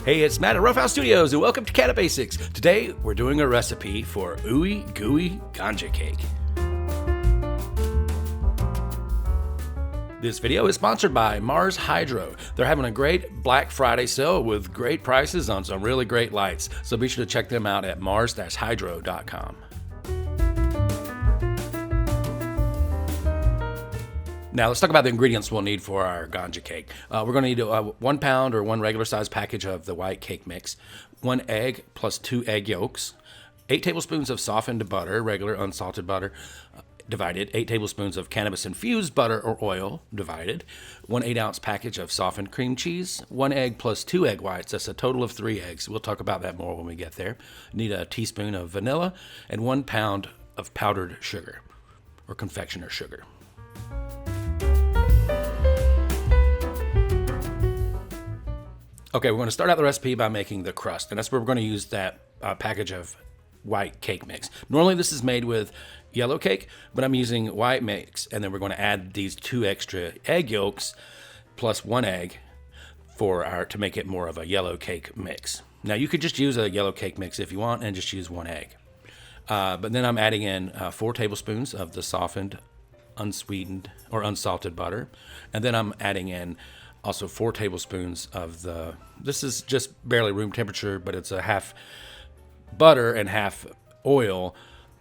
Hey, it's Matt at RuffHouse Studios, and welcome to Cannabis Basics. Today, we're doing a recipe for Ooey Gooey Ganja cake. This video is sponsored by Mars Hydro. They're having a great Black Friday sale with great prices on some really great lights, so be sure to check them out at mars-hydro.com. Now let's talk about the ingredients we'll need for our ganja cake. We're going to need 1 pound or 1 regular size package of the white cake mix, 1 egg plus 2 egg yolks, 8 tablespoons of softened butter, regular unsalted butter, divided, 8 tablespoons of Cannabis Infused butter or oil, divided, 1 8-ounce package of softened cream cheese, 1 egg plus 2 egg whites. That's a total of 3 eggs. We'll talk about that more when we get there. Need a teaspoon of vanilla and 1 pound of powdered sugar or confectioner sugar. Okay, we're going to start out the recipe by making the crust, and that's where we're going to use that package of white cake mix. Normally this is made with yellow cake, but I'm using white mix, and then we're going to add these 2 extra egg yolks plus 1 egg to make it more of a yellow cake mix. Now you could just use a yellow cake mix if you want and just use 1 egg. But then I'm adding in 4 tablespoons of the softened, unsweetened, or unsalted butter, and then I'm adding in also 4 tablespoons of this is just barely room temperature, but it's a half butter and half oil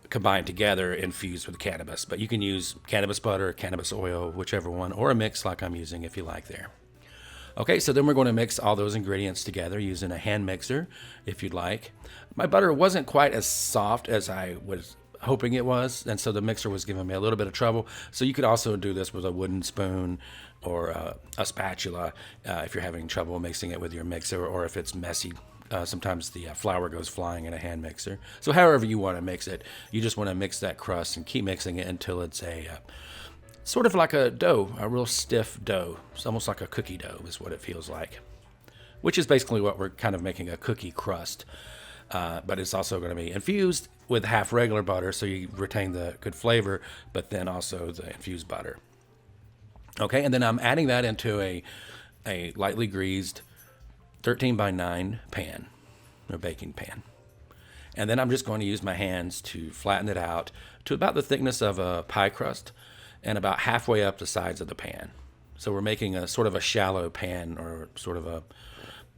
combined together, infused with cannabis. But you can use cannabis butter, cannabis oil, whichever one, or a mix like I'm using if you like there. Okay, so then we're going to mix all those ingredients together using a hand mixer if you'd like. My butter wasn't quite as soft as I was hoping it was, and so the mixer was giving me a little bit of trouble. So you could also do this with a wooden spoon or a spatula if you're having trouble mixing it with your mixer, or if it's messy. Sometimes the flour goes flying in a hand mixer. So however you want to mix it, you just want to mix that crust and keep mixing it until it's a sort of like a dough, a real stiff dough. It's almost like a cookie dough is what it feels like, which is basically what we're kind of making, a cookie crust. But it's also going to be infused with half regular butter, so you retain the good flavor, but then also the infused butter. Okay, and then I'm adding that into a lightly greased 13 by 9 pan, or baking pan. And then I'm just going to use my hands to flatten it out to about the thickness of a pie crust and about halfway up the sides of the pan. So we're making a sort of a shallow pan, or sort of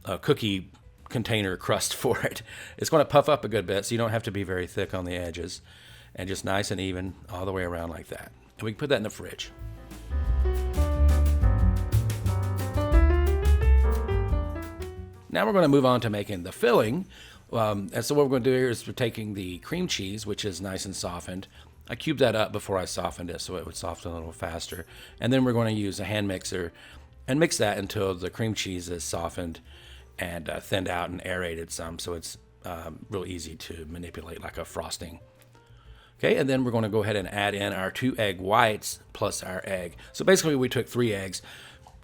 a cookie container crust for it. It's going to puff up a good bit, so you don't have to be very thick on the edges, and just nice and even all the way around like that. And we can put that in the fridge. Now we're going to move on to making the filling. And so what we're going to do here is we're taking the cream cheese, which is nice and softened. I cubed that up before I softened it so it would soften a little faster. And then we're going to use a hand mixer and mix that until the cream cheese is softened and thinned out and aerated some, so it's real easy to manipulate like a frosting. Okay, and then we're going to go ahead and add in our 2 egg whites plus our egg. So basically we took 3 eggs,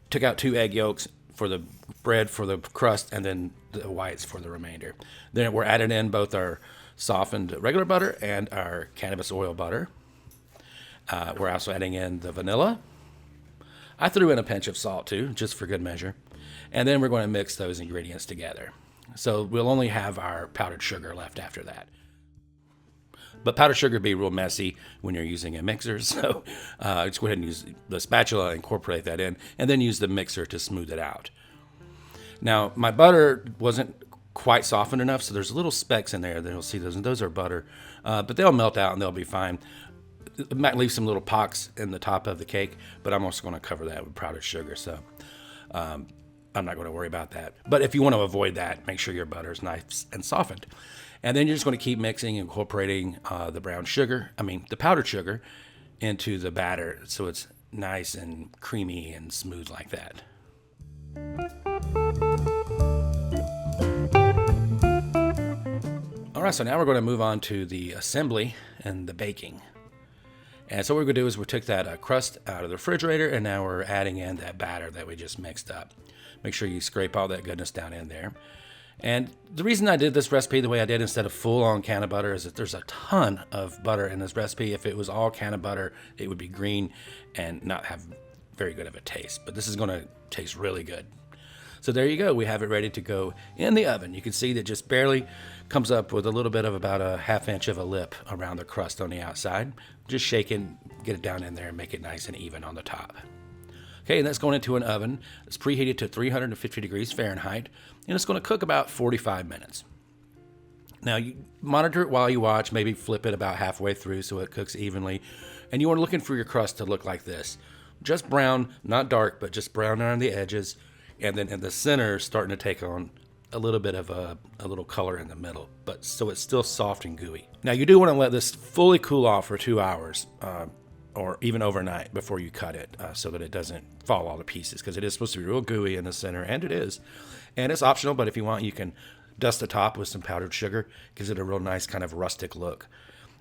took out 2 egg yolks for the bread for the crust, and then the whites for the remainder. Then we're adding in both our softened regular butter and our cannabis oil butter. We're also adding in the vanilla. I threw in a pinch of salt too, just for good measure. And then we're going to mix those ingredients together. So we'll only have our powdered sugar left after that. But powdered sugar would be real messy when you're using a mixer, so just go ahead and use the spatula, incorporate that in, and then use the mixer to smooth it out. Now, my butter wasn't quite softened enough, so there's little specks in there that you'll see those, and those are butter, but they'll melt out and they'll be fine. It might leave some little pocks in the top of the cake, but I'm also going to cover that with powdered sugar, so I'm not going to worry about that. But if you want to avoid that, make sure your butter is nice and softened. And then you're just going to keep mixing, incorporating the powdered sugar into the batter so it's nice and creamy and smooth like that. All right, so now we're going to move on to the assembly and the baking. And so what we're going to do is we took that crust out of the refrigerator, and now we're adding in that batter that we just mixed up. Make sure you scrape all that goodness down in there. And the reason I did this recipe the way I did instead of full-on can of butter is that there's a ton of butter in this recipe. If it was all can of butter, it would be green and not have very good of a taste. But this is going to taste really good. So there you go. We have it ready to go in the oven. You can see that just barely comes up with a little bit of about a 1/2 inch of a lip around the crust on the outside. Just shake it, get it down in there, and make it nice and even on the top. Okay, and that's going into an oven. It's preheated to 350 degrees Fahrenheit, and it's going to cook about 45 minutes. Now, you monitor it while you watch, maybe flip it about halfway through so it cooks evenly. And you are looking for your crust to look like this. Just brown, not dark, but just brown around the edges. And then in the center, starting to take on a little bit of a little color in the middle. But so it's still soft and gooey. Now, you do want to let this fully cool off for 2 hours or even overnight before you cut it so that it doesn't fall all to pieces, because it is supposed to be real gooey in the center, and it is. And it's optional, but if you want, you can dust the top with some powdered sugar. Gives it a real nice kind of rustic look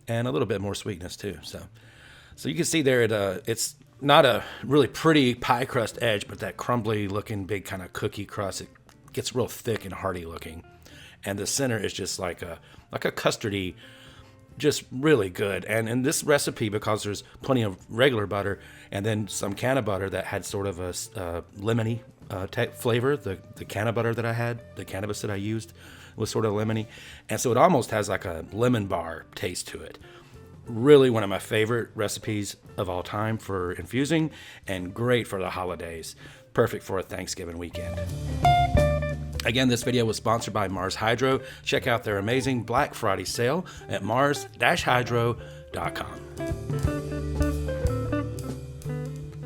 and a little bit more sweetness too. So you can see there, it's not a really pretty pie crust edge, but that crumbly looking big kind of cookie crust. It gets real thick and hearty looking. And the center is just like a custardy, just really good. And in this recipe, because there's plenty of regular butter and then some canna butter that had sort of a lemony flavor, the canna butter that I had, the cannabis that I used was sort of lemony. And so it almost has like a lemon bar taste to it. Really one of my favorite recipes of all time for infusing, and great for the holidays. Perfect for a Thanksgiving weekend. Again, this video was sponsored by Mars Hydro. Check out their amazing Black Friday sale at mars-hydro.com.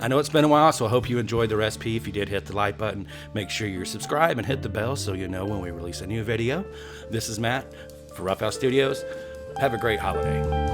I know it's been a while, so I hope you enjoyed the recipe. If you did, hit the like button. Make sure you're subscribed and hit the bell so you know when we release a new video. This is Matt for RuffHouse Studios. Have a great holiday.